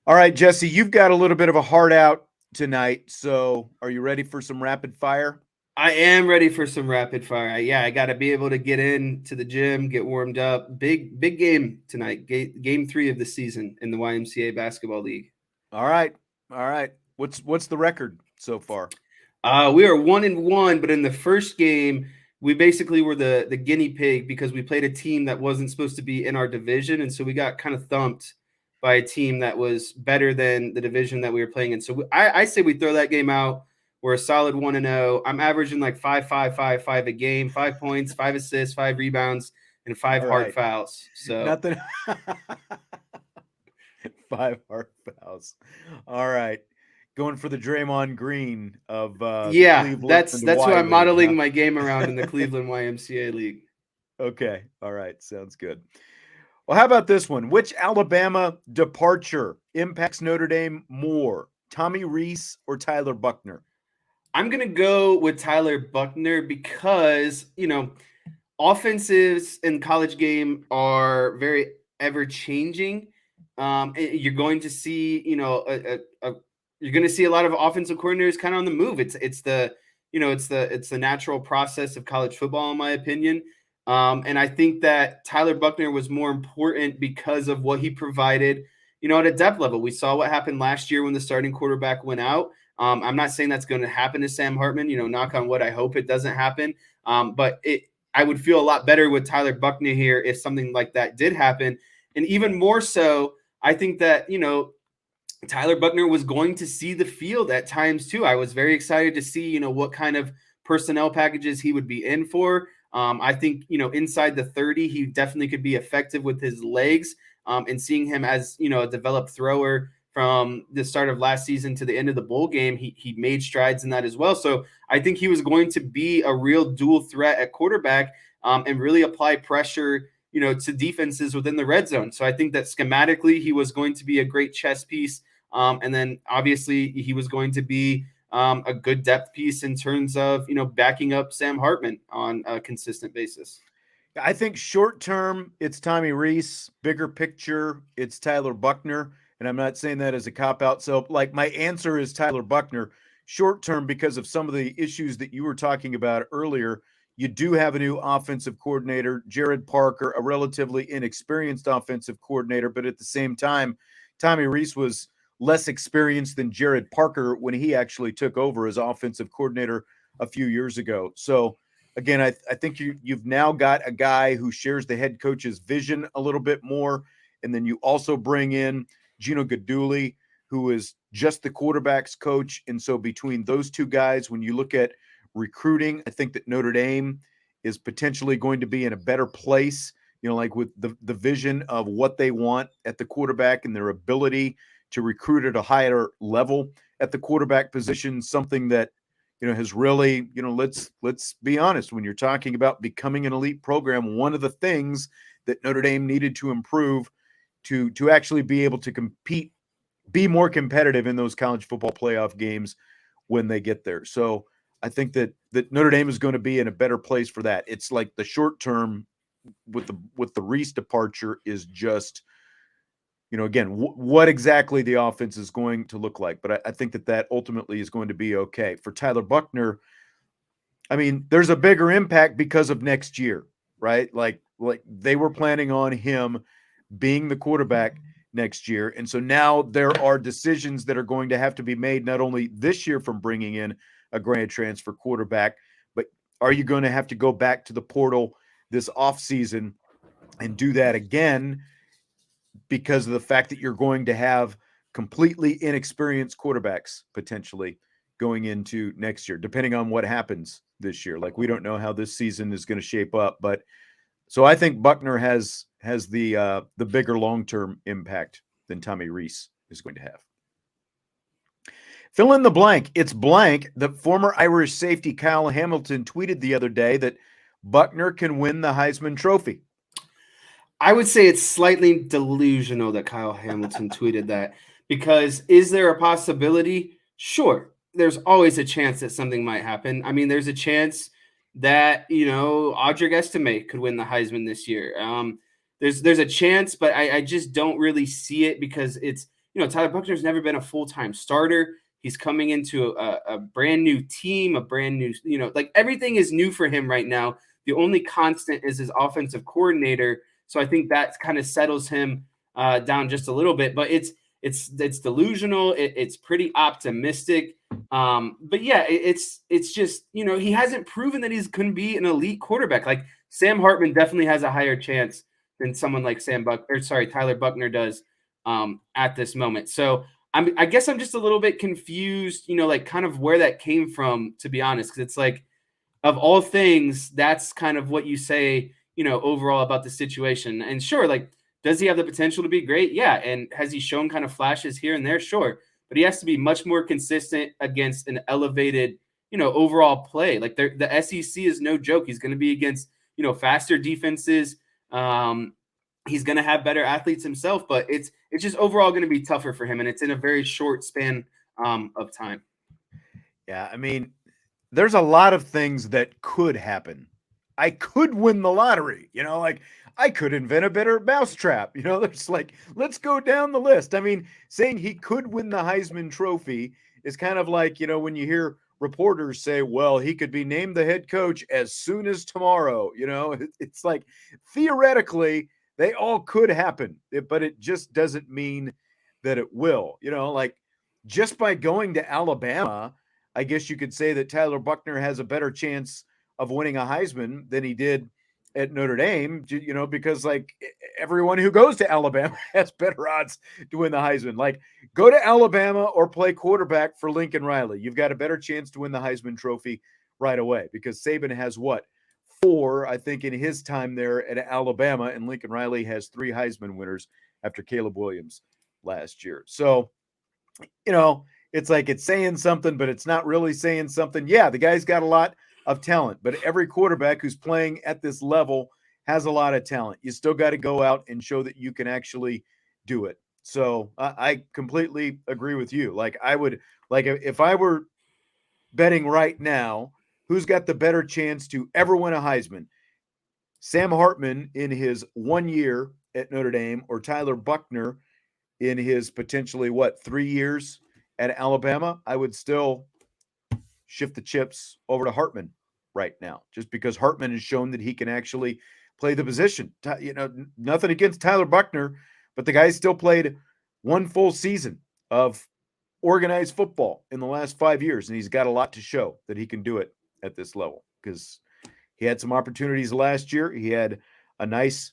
All right, Jesse, you've got a little bit of a heart out tonight. So are you ready for some rapid fire? I am ready for some rapid fire. Yeah, I got to be able to get in to the gym, get warmed up. Big game tonight. Game 3 of the season in the YMCA basketball league. All right. All right. What's the record so far? We are 1-1, but in the first game, we basically were the guinea pig because we played a team that wasn't supposed to be in our division, and so we got kind of thumped by a team that was better than the division that we were playing in. So I say we throw that game out. We're a solid 1-0. I'm averaging like 5 a game, 5 points, 5 assists, 5 rebounds, and five All hard right. fouls. So Nothing. Five hard fouls. All right. Going for the Draymond Green of the yeah, Cleveland that's who Y I'm League, modeling huh? my game around in the Cleveland YMCA league. Okay. All right. Sounds good. Well, how about this one? Which Alabama departure impacts Notre Dame more? Tommy Rees or Tyler Buchner? I'm gonna go with Tyler Buchner because offenses in college game are very ever changing. You're going to see you're going to see a lot of offensive coordinators kind of on the move. It's the it's the natural process of college football, in my opinion. And I think that Tyler Buchner was more important because of what he provided. At a depth level, we saw what happened last year when the starting quarterback went out. I'm not saying that's going to happen to Sam Hartman. Knock on wood. I hope it doesn't happen. But I would feel a lot better with Tyler Buchner here if something like that did happen. And even more so, I think that, Tyler Buchner was going to see the field at times too. I was very excited to see, what kind of personnel packages he would be in for. I think, inside the 30, he definitely could be effective with his legs. And seeing him as, a developed thrower from the start of last season to the end of the bowl game, he made strides in that as well. So I think he was going to be a real dual threat at quarterback and really apply pressure, to defenses within the red zone. So I think that schematically he was going to be a great chess piece. And then obviously he was going to be a good depth piece in terms of, backing up Sam Hartman on a consistent basis. I think short term, it's Tommy Rees. Bigger picture, it's Tyler Buchner. And I'm not saying that as a cop out. So, like, my answer is Tyler Buchner. Short term, because of some of the issues that you were talking about earlier, you do have a new offensive coordinator, Jared Parker, a relatively inexperienced offensive coordinator. But at the same time, Tommy Rees was less experienced than Jared Parker when he actually took over as offensive coordinator a few years ago. So, again, I think you've now got a guy who shares the head coach's vision a little bit more. And then you also bring in Gino Gaduli, who is just the quarterback's coach. And so between those two guys, when you look at recruiting, I think that Notre Dame is potentially going to be in a better place, like with the vision of what they want at the quarterback and their ability to recruit at a higher level at the quarterback position, something that has really, let's be honest, when you're talking about becoming an elite program, one of the things that Notre Dame needed to improve to actually be able to compete, be more competitive in those college football playoff games when they get there. So I think that Notre Dame is going to be in a better place for that. It's like the short term with the Reese departure is just, again, what exactly the offense is going to look like. But I think that ultimately is going to be okay. For Tyler Buchner, I mean, there's a bigger impact because of next year, right? Like they were planning on him being the quarterback next year. And so now there are decisions that are going to have to be made not only this year from bringing in a grad transfer quarterback, but are you going to have to go back to the portal this offseason and do that again because of the fact that you're going to have completely inexperienced quarterbacks potentially going into next year, depending on what happens this year. Like we don't know how this season is going to shape up, but so I think Buchner has the bigger long term impact than Tommy Rees is going to have. Fill in the blank. It's blank that former Irish safety Kyle Hamilton tweeted the other day that Buchner can win the Heisman Trophy. I would say it's slightly delusional that Kyle Hamilton tweeted that because is there a possibility? Sure. There's always a chance that something might happen. I mean, there's a chance that, Audric Estime could win the Heisman this year. There's a chance, but I just don't really see it because Tyler Buchner's never been a full-time starter. He's coming into a brand new team, a brand new, like everything is new for him right now. The only constant is his offensive coordinator. So I think that kind of settles him down just a little bit, but it's delusional. It's pretty optimistic. But yeah, it's just, he hasn't proven that he's going to be an elite quarterback. Like Sam Hartman definitely has a higher chance than someone like Tyler Buchner does at this moment. So I guess I'm just a little bit confused, like kind of where that came from, to be honest, because it's like, of all things, that's kind of what you say, overall about the situation. And sure, like, does he have the potential to be great? Yeah. And has he shown kind of flashes here and there? Sure. But he has to be much more consistent against an elevated, overall play. Like the SEC is no joke. He's going to be against, faster defenses. He's going to have better athletes himself, but it's just overall going to be tougher for him. And it's in a very short span of time. Yeah. I mean, there's a lot of things that could happen. I could win the lottery, like I could invent a better mousetrap. There's like, let's go down the list. I mean, saying he could win the Heisman Trophy is kind of like, when you hear reporters say, well, he could be named the head coach as soon as tomorrow. It's like theoretically they all could happen, but it just doesn't mean that it will. Like just by going to Alabama, I guess you could say that Tyler Buchner has a better chance of winning a Heisman than he did at Notre Dame, because like everyone who goes to Alabama has better odds to win the Heisman. Like go to Alabama or play quarterback for Lincoln Riley. You've got a better chance to win the Heisman Trophy right away, because Saban has 4, I think, in his time there at Alabama, and Lincoln Riley has 3 Heisman winners after Caleb Williams last year. So, it's like it's saying something, but it's not really saying something. Yeah, the guy's got a lot of talent, but every quarterback who's playing at this level has a lot of talent. You still got to go out and show that you can actually do it. So I completely agree with you. Like I would, like if I were betting right now, who's got the better chance to ever win a Heisman? Sam Hartman in his 1 year at Notre Dame, or Tyler Buchner in his potentially 3 years at Alabama? I would still shift the chips over to Hartman right now, just because Hartman has shown that he can actually play the position. Nothing against Tyler Buchner, but the guy still played 1 full season of organized football in the last 5 years, and he's got a lot to show that he can do it at this level, because he had some opportunities last year. He had a nice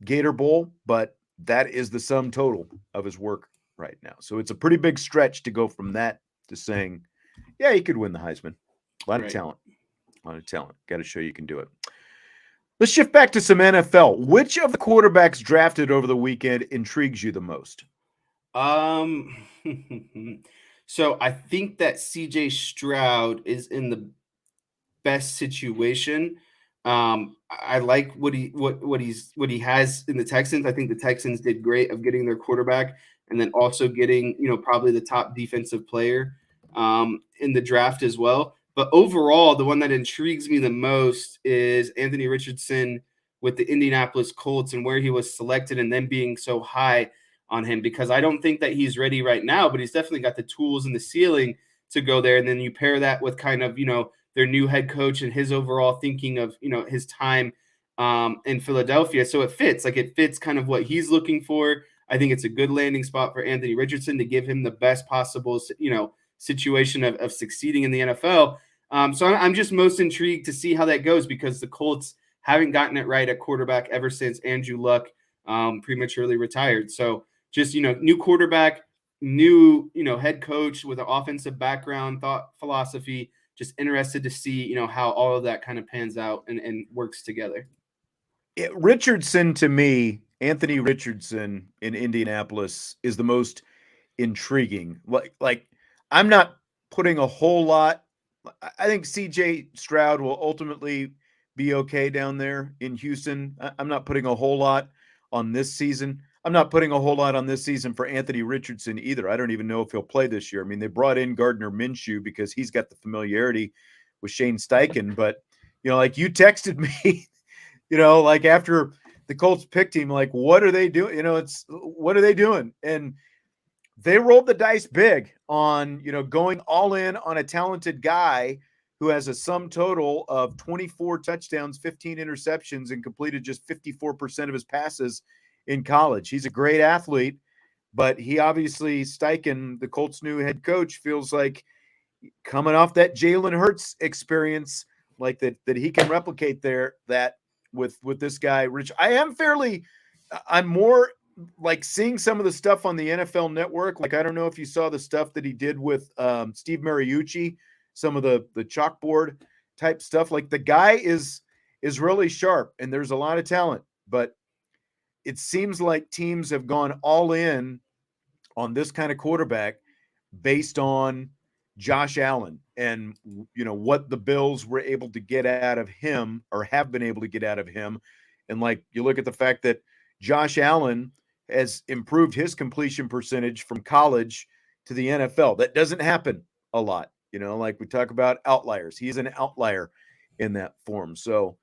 Gator Bowl, but that is the sum total of his work right now. So it's a pretty big stretch to go from that to saying, yeah, he could win the Heisman. A lot of talent. Got to show you can do it. Let's shift back to some NFL. Which of the quarterbacks drafted over the weekend intrigues you the most? So I think that CJ Stroud is in the best situation. I like what he has in the Texans. I think the Texans did great of getting their quarterback, and then also getting, probably the top defensive player in the draft as well. But overall, the one that intrigues me the most is Anthony Richardson with the Indianapolis Colts, and where he was selected, and then being so high on him, because I don't think that he's ready right now, but he's definitely got the tools and the ceiling to go there. And then you pair that with kind of, their new head coach and his overall thinking of, his time in Philadelphia. So it fits kind of what he's looking for. I think it's a good landing spot for Anthony Richardson to give him the best possible, situation of succeeding in the NFL. So I'm just most intrigued to see how that goes, because the Colts haven't gotten it right at quarterback ever since Andrew Luck prematurely retired. So just, new quarterback, new, head coach with an offensive background, thought philosophy. Just interested to see, how all of that kind of pans out and works together. Richardson, to me, Anthony Richardson in Indianapolis is the most intriguing. Like I'm not putting a whole lot. I think CJ Stroud will ultimately be okay down there in Houston. I'm not putting a whole lot on this season. I'm not putting a whole lot on this season for Anthony Richardson either. I don't even know if he'll play this year. I mean, they brought in Gardner Minshew because he's got the familiarity with Shane Steichen. But, like you texted me, like after the Colts picked him, like, what are they doing? What are they doing? And they rolled the dice big on, going all in on a talented guy who has a sum total of 24 touchdowns, 15 interceptions, and completed just 54% of his passes in college. He's a great athlete, but he obviously, Steichen, the Colts' new head coach, feels like coming off that Jalen Hurts experience, like that he can replicate that with this guy, Rich. I'm more like seeing some of the stuff on the NFL Network. Like I don't know if you saw the stuff that he did with Steve Mariucci, some of the chalkboard type stuff. Like the guy is really sharp, and there's a lot of talent, but it seems like teams have gone all in on this kind of quarterback based on Josh Allen and what the Bills were able to get out of him or have been able to get out of him. And like you look at the fact that Josh Allen has improved his completion percentage from college to the NFL. That doesn't happen a lot. Like we talk about outliers. He's an outlier in that form. So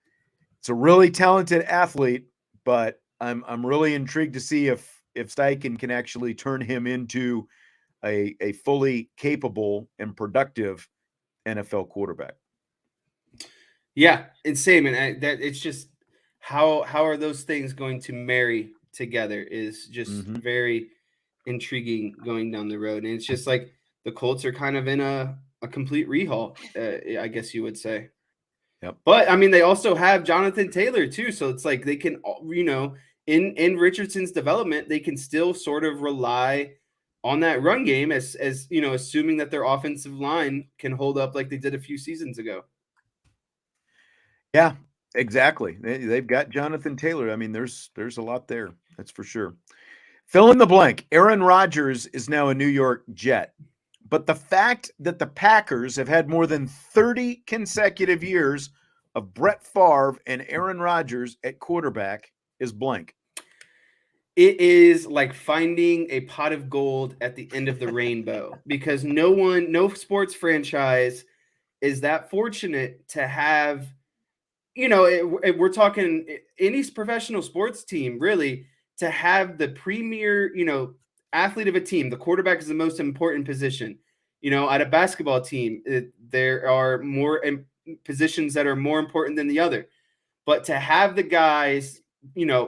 it's a really talented athlete, but I'm really intrigued to see if Steichen can actually turn him into a fully capable and productive NFL quarterback. Yeah, and same, and that it's just how are those things going to marry together is just very intriguing going down the road, and it's just like the Colts are kind of in a complete rehaul, I guess you would say. Yep. But I mean, they also have Jonathan Taylor too, so it's like they can, in Richardson's development, they can still sort of rely on that run game as assuming that their offensive line can hold up like they did a few seasons ago. Yeah, exactly. They've got Jonathan Taylor. I mean, there's a lot there. That's for sure. Fill in the blank. Aaron Rodgers is now a New York Jet. But the fact that the Packers have had more than 30 consecutive years of Brett Favre and Aaron Rodgers at quarterback is blank. It is like finding a pot of gold at the end of the rainbow because no sports franchise is that fortunate to have, we're talking any professional sports team really, to have the premier, athlete of a team. The quarterback is the most important position. At a basketball team, there are more positions that are more important than the other. But to have the guys,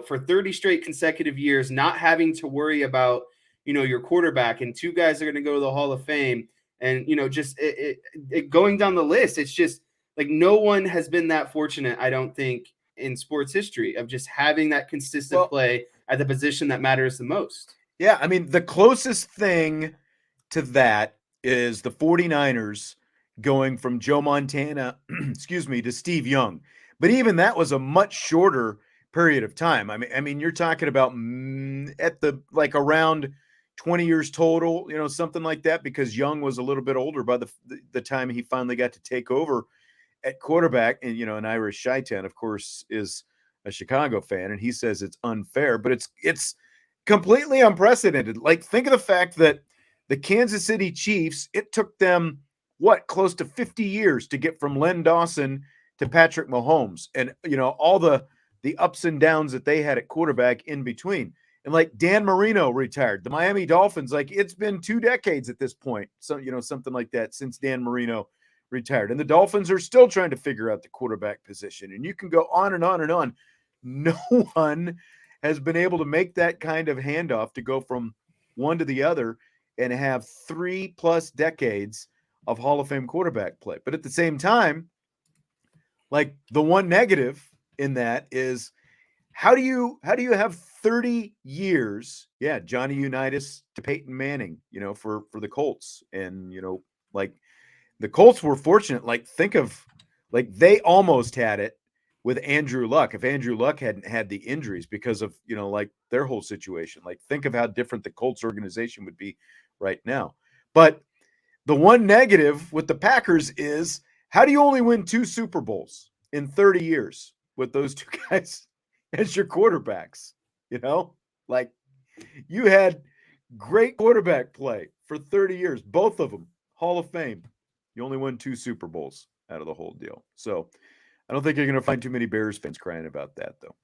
for 30 straight consecutive years, not having to worry about, your quarterback, and two guys are going to go to the Hall of Fame, and, just it going down the list, it's just like no one has been that fortunate, I don't think, in sports history of just having that consistent play at the position that matters the most. Yeah, I mean, the closest thing to that is the 49ers going from Joe Montana, to Steve Young. But even that was a much shorter period of time. I mean, you're talking about at the like around 20 years total, something like that, because Young was a little bit older by the time he finally got to take over at quarterback. And an Irish Chi-Town, of course, is a Chicago fan, and he says it's unfair, but it's completely unprecedented. Like, think of the fact that the Kansas City Chiefs, it took them close to 50 years to get from Len Dawson to Patrick Mahomes, and all the ups and downs that they had at quarterback in between. And like Dan Marino retired, the Miami Dolphins, like it's been 2 decades at this point, so something like that, since Dan Marino retired, and the Dolphins are still trying to figure out the quarterback position. And you can go on and on and on. No one has been able to make that kind of handoff to go from one to the other and have 3+ decades of Hall of Fame quarterback play. But at the same time, like the one negative in that is how do you have 30 years? Yeah, Johnny Unitas to Peyton Manning, for the Colts. And like the Colts were fortunate. Like think of like they almost had it with Andrew Luck. If Andrew Luck hadn't had the injuries because of, like their whole situation, like think of how different the Colts organization would be right now. But the one negative with the Packers is how do you only win 2 Super Bowls in 30 years with those 2 guys as your quarterbacks? Like you had great quarterback play for 30 years, both of them Hall of Fame. You only won 2 Super Bowls out of the whole deal. So I don't think you're going to find too many Bears fans crying about that, though.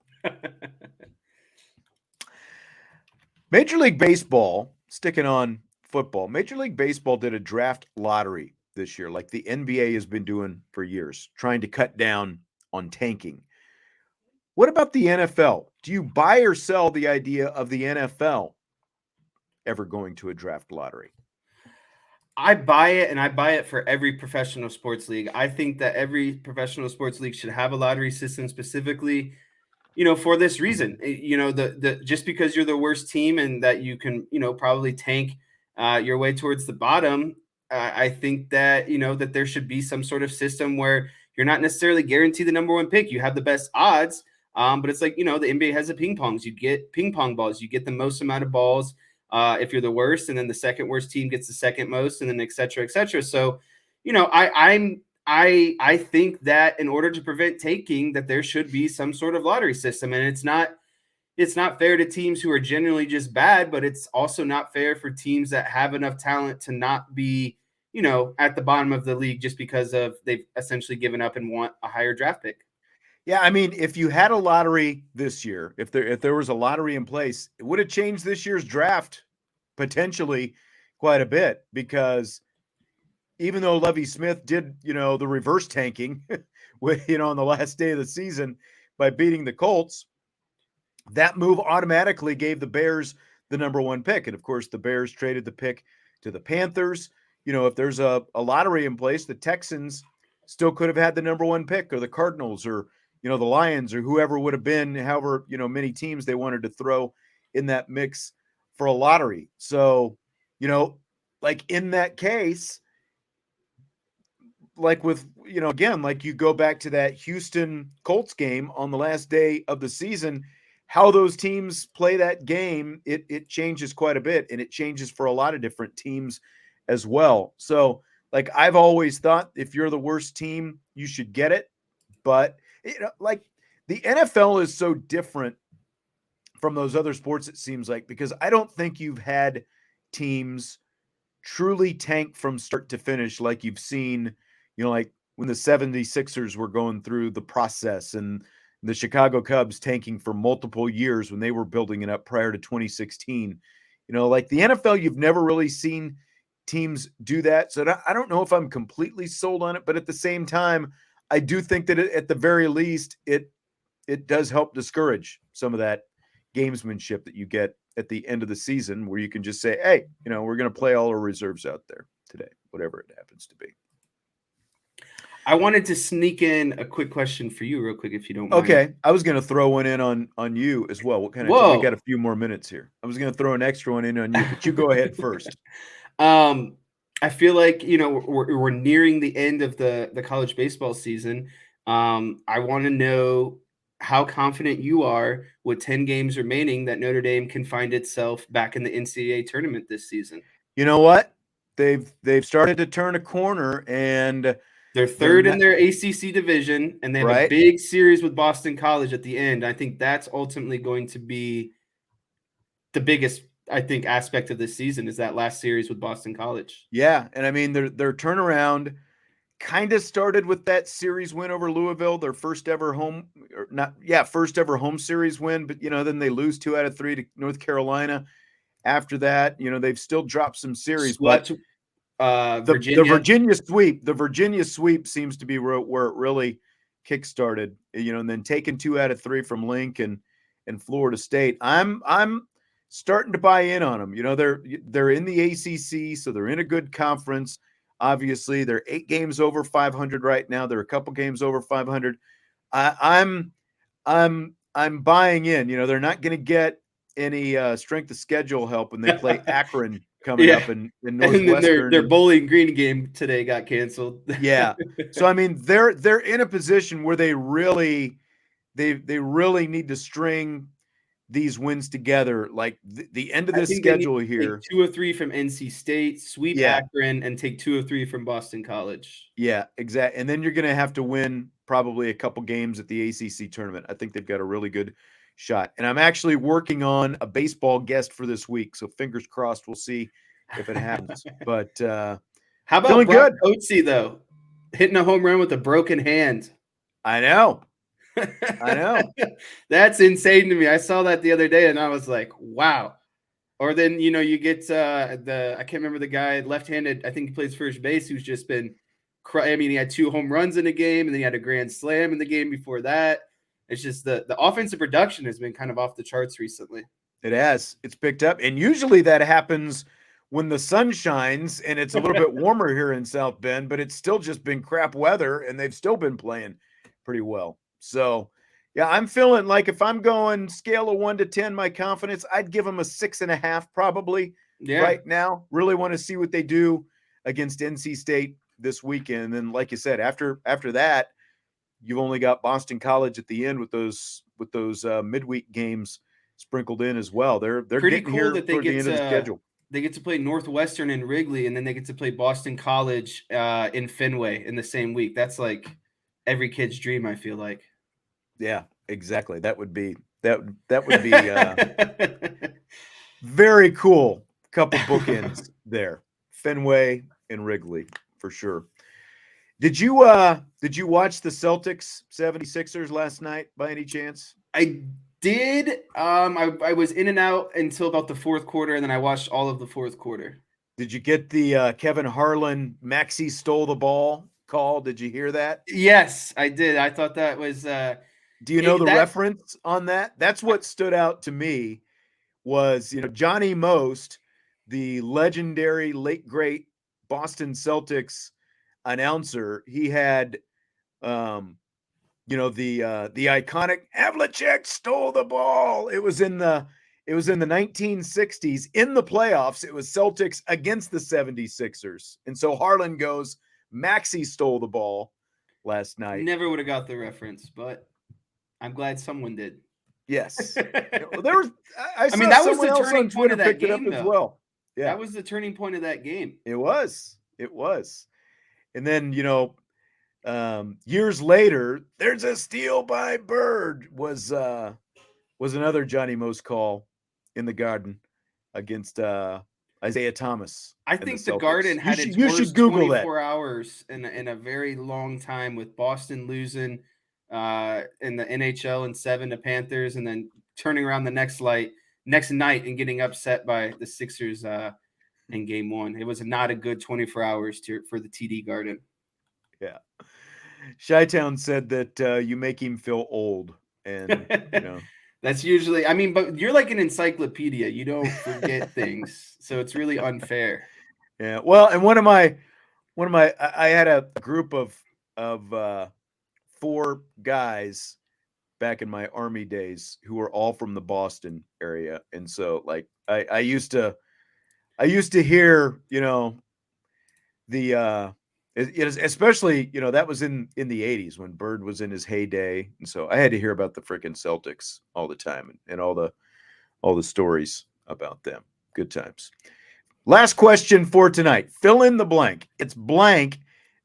Major League Baseball, sticking on football. Major League Baseball did a draft lottery this year, like the NBA has been doing for years, trying to cut down on tanking. What about the NFL? Do you buy or sell the idea of the NFL ever going to a draft lottery? I buy it, and I buy it for every professional sports league. I think that every professional sports league should have a lottery system specifically, for this reason. The just because you're the worst team and that you can, probably tank your way towards the bottom. I think that that there should be some sort of system where you're not necessarily guaranteed the number one pick. You have the best odds, but it's like the NBA has the ping pongs. You get ping pong balls. You get the most amount of balls if you're the worst, and then the second worst team gets the second most, and then et cetera, et cetera. So, I think that in order to prevent taking, that there should be some sort of lottery system, and it's not fair to teams who are generally just bad, but it's also not fair for teams that have enough talent to not be, at the bottom of the league just because of they've essentially given up and want a higher draft pick. Yeah, I mean, if you had a lottery this year, if there was a lottery in place, it would have changed this year's draft potentially quite a bit, because even though Lovie Smith did, the reverse tanking with, on the last day of the season by beating the Colts, that move automatically gave the Bears the number one pick. And of course, the Bears traded the pick to the Panthers. If there's a lottery in place, the Texans still could have had the number one pick, or the Cardinals, or, the Lions, or whoever would have been, however, many teams they wanted to throw in that mix for a lottery. So, like in that case, like with, again, like you go back to that Houston Colts game on the last day of the season, how those teams play that game, it changes quite a bit, and it changes for a lot of different teams as well. So, like, I've always thought if you're the worst team, you should get it. But, like the NFL is so different from those other sports, it seems like, because I don't think you've had teams truly tank from start to finish like you've seen, like when the 76ers were going through the process, and the Chicago Cubs tanking for multiple years when they were building it up prior to 2016. Like the NFL, you've never really seen teams do that. So I don't know if I'm completely sold on it, but at the same time, I do think that at the very least, it does help discourage some of that gamesmanship that you get at the end of the season, where you can just say, hey, we're going to play all our reserves out there today, whatever it happens to be. I wanted to sneak in a quick question for you real quick, if you don't mind. Okay. I was going to throw one in on you as well. What kind of, Whoa. we got a few more minutes here. I was going to throw an extra one in on you, but you go ahead first. I feel like, we're nearing the end of the college baseball season. I want to know how confident you are with 10 games remaining that Notre Dame can find itself back in the NCAA tournament this season. You know what? They've started to turn a corner, and they're third in their ACC division, and they have a big series with Boston College at the end. I think that's ultimately going to be the biggest, I think, aspect of this season, is that last series with Boston College. Yeah, and I mean, their turnaround kind of started with that series win over Louisville, their first ever home series win, but then they lose 2 out of 3 to North Carolina. After that, they've still dropped some series, Swept, but Virginia. the Virginia sweep seems to be where it really kickstarted, and then taking 2 out of 3 from Lincoln and Florida State. I'm starting to buy in on them. They're in the ACC, so they're in a good conference. Obviously, they're 8 games over 500 right now. They're a couple games over 500. I'm buying in. They're not going to get any strength of schedule help when they play Akron coming up in Northwestern. And then their Bowling Green game today got canceled. Yeah. So I mean, they're in a position where they really need to string these wins together, like the end of this schedule here. Take 2 or 3 from NC State, sweep Akron, and take 2 or 3 from Boston College. Yeah, exactly. And then you're going to have to win probably a couple games at the ACC tournament. I think they've got a really good shot. And I'm actually working on a baseball guest for this week, so fingers crossed. We'll see if it happens. But how about Brock Coatsy, though, hitting a home run with a broken hand? I know. That's insane to me. I saw that the other day, and I was like, wow. Or then, you get I can't remember the guy, left-handed, I think he plays first base, who's just been he had 2 home runs in a game, and then he had a grand slam in the game before that. It's just the offensive production has been kind of off the charts recently. It has. It's picked up. And usually that happens when the sun shines and it's a little bit warmer here in South Bend, but it's still just been crap weather and they've still been playing pretty well. So, yeah, I'm feeling like if I'm going scale of 1 to 10, my confidence, I'd give them a 6.5 probably right now. Really want to see what they do against NC State this weekend. And then, like you said, after that, you've only got Boston College at the end with those midweek games sprinkled in as well. They're pretty getting cool here that they toward get the end of the schedule. They get to play Northwestern in Wrigley, and then they get to play Boston College in Fenway in the same week. That's like every kid's dream, I feel like. Yeah, exactly. That would be very cool. Couple bookends there. Fenway and Wrigley for sure. Did you watch the Celtics 76ers last night by any chance? I did. I was in and out until about the fourth quarter, and then I watched all of the fourth quarter. Did you get the Kevin Harlan Maxey stole the ball call? Did you hear that? Yes, I did. I thought that was do you know the reference on that? That's what stood out to me was, Johnny Most, the legendary late great Boston Celtics announcer. He had the iconic Havlicek stole the ball. It was in the 1960s in the playoffs. It was Celtics against the 76ers. And so Harlan goes, Maxey stole the ball last night. Never would have got the reference, but I'm glad someone did. Yes. There was that was the turning point of that game as well. Yeah. That was the turning point of that game. It was. And then, years later, there's a steal by Bird was another Johnny Most call in the Garden against Isaiah Thomas. I think the Garden had its worst 24 hours in a very long time, with Boston losing in the NHL in 7 to Panthers, and then turning around the next night and getting upset by the Sixers in game 1. It was not a good 24 hours for the TD Garden. Yeah. Chi-Town said that you make him feel old, and that's usually, but you're like an encyclopedia. You don't forget things, so it's really unfair. Yeah. Well, and one of my, I had a group of 4 guys back in my Army days who were all from the Boston area, and so like I used to hear, the especially, that was in the 80s when Bird was in his heyday. And so I had to hear about the freaking Celtics all the time and all the stories about them. Good times. Last question for tonight. Fill in the blank. It's blank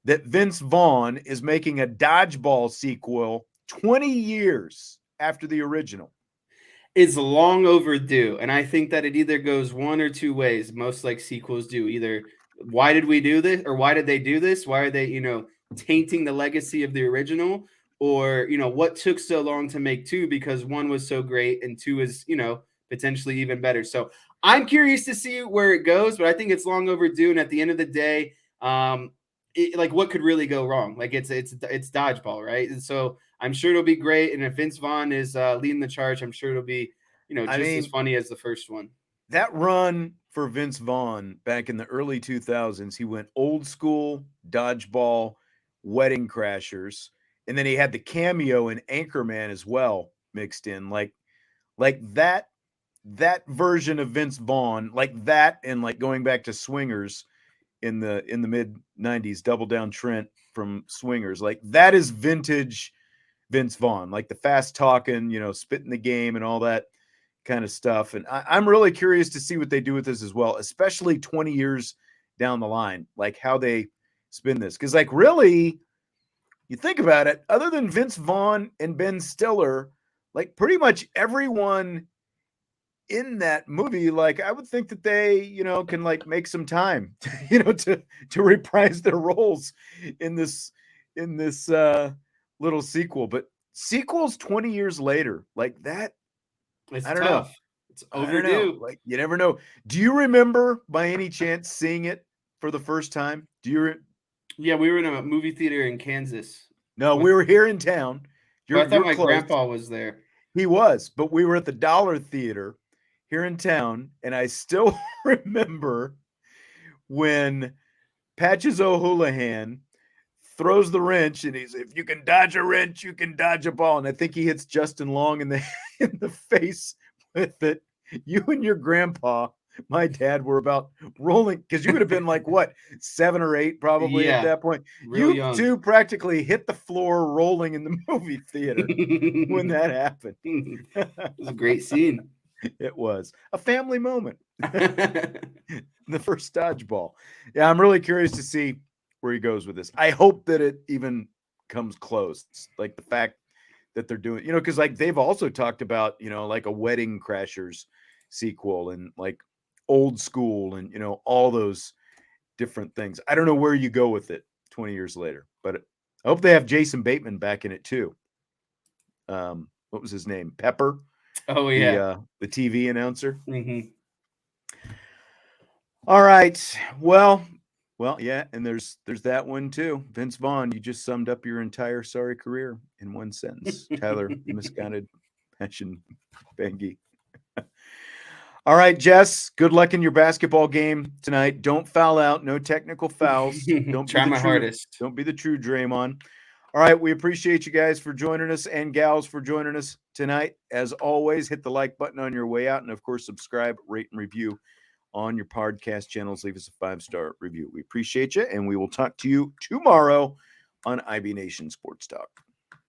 that Vince Vaughn is making a Dodgeball sequel 20 years after the original. It's long overdue. And I think that it either goes one or two ways. Most like sequels do. Either why did we do this, or why did they do this? Why are they, tainting the legacy of the original? Or, what took so long to make 2 because 1 was so great and 2 is, potentially even better. So I'm curious to see where it goes, but I think it's long overdue. And at the end of the day, what could really go wrong? Like it's dodgeball, right? And so I'm sure it'll be great. And if Vince Vaughn is leading the charge, I'm sure it'll be, as funny as the first one. That run for Vince Vaughn back in the early 2000s, he went old school, dodgeball, Wedding Crashers, and then he had the cameo in Anchorman as well mixed in. Like that version of Vince Vaughn, like that, and like going back to Swingers in the mid 90s, Double Down Trent from Swingers, like that is vintage Vince Vaughn, like the fast talking, spitting the game and all that kind of stuff. And I'm really curious to see what they do with this as well, especially 20 years down the line, like how they spin this. Because like really, you think about it, other than Vince Vaughn and Ben Stiller, like pretty much everyone in that movie, like I would think that they, can like make some time, to reprise their roles in this little sequel. But sequels 20 years later, like that, it's I don't tough. know. It's I don't know. overdue. Like, you never know. Do you remember by any chance seeing it for the first time? Do you? Yeah, we were in a movie theater in Kansas. No, With, we were here in town. but I thought You're my close. grandpa was there. He was, but we were at the Dollar Theater here in town, and I still remember when Patches O'Houlihan throws the wrench, and he's, if you can dodge a wrench, you can dodge a ball. And I think he hits Justin Long in the face with it. You and your grandpa, my dad, were about rolling because you would have been like what, 7 or 8 probably at Yeah, that point. real You young. two practically hit the floor rolling in the movie theater when that happened. It was a great scene. It was a family moment. The first dodgeball. Yeah, I'm really curious to see where he goes with this. I hope that it even comes close. Like the fact that they're doing, because like they've also talked about, like a Wedding Crashers sequel and like Old School and, all those different things. I don't know where you go with it 20 years later, but I hope they have Jason Bateman back in it too. What was his name? Pepper. Oh yeah, The TV announcer. Mm-hmm. All right. Well, yeah, and there's that one too. Vince Vaughn, you just summed up your entire sorry career in one sentence. Tyler, miscounted passion, Bengi. All right, Jess, good luck in your basketball game tonight. Don't foul out. No technical fouls. Don't be Try the my true. hardest. Don't be the true Draymond. All right, we appreciate you guys for joining us and gals for joining us tonight. As always, hit the like button on your way out, and of course, subscribe, rate, and review on your podcast channels. Leave us a 5-star review. We appreciate you, and we will talk to you tomorrow on IB Nation Sports Talk.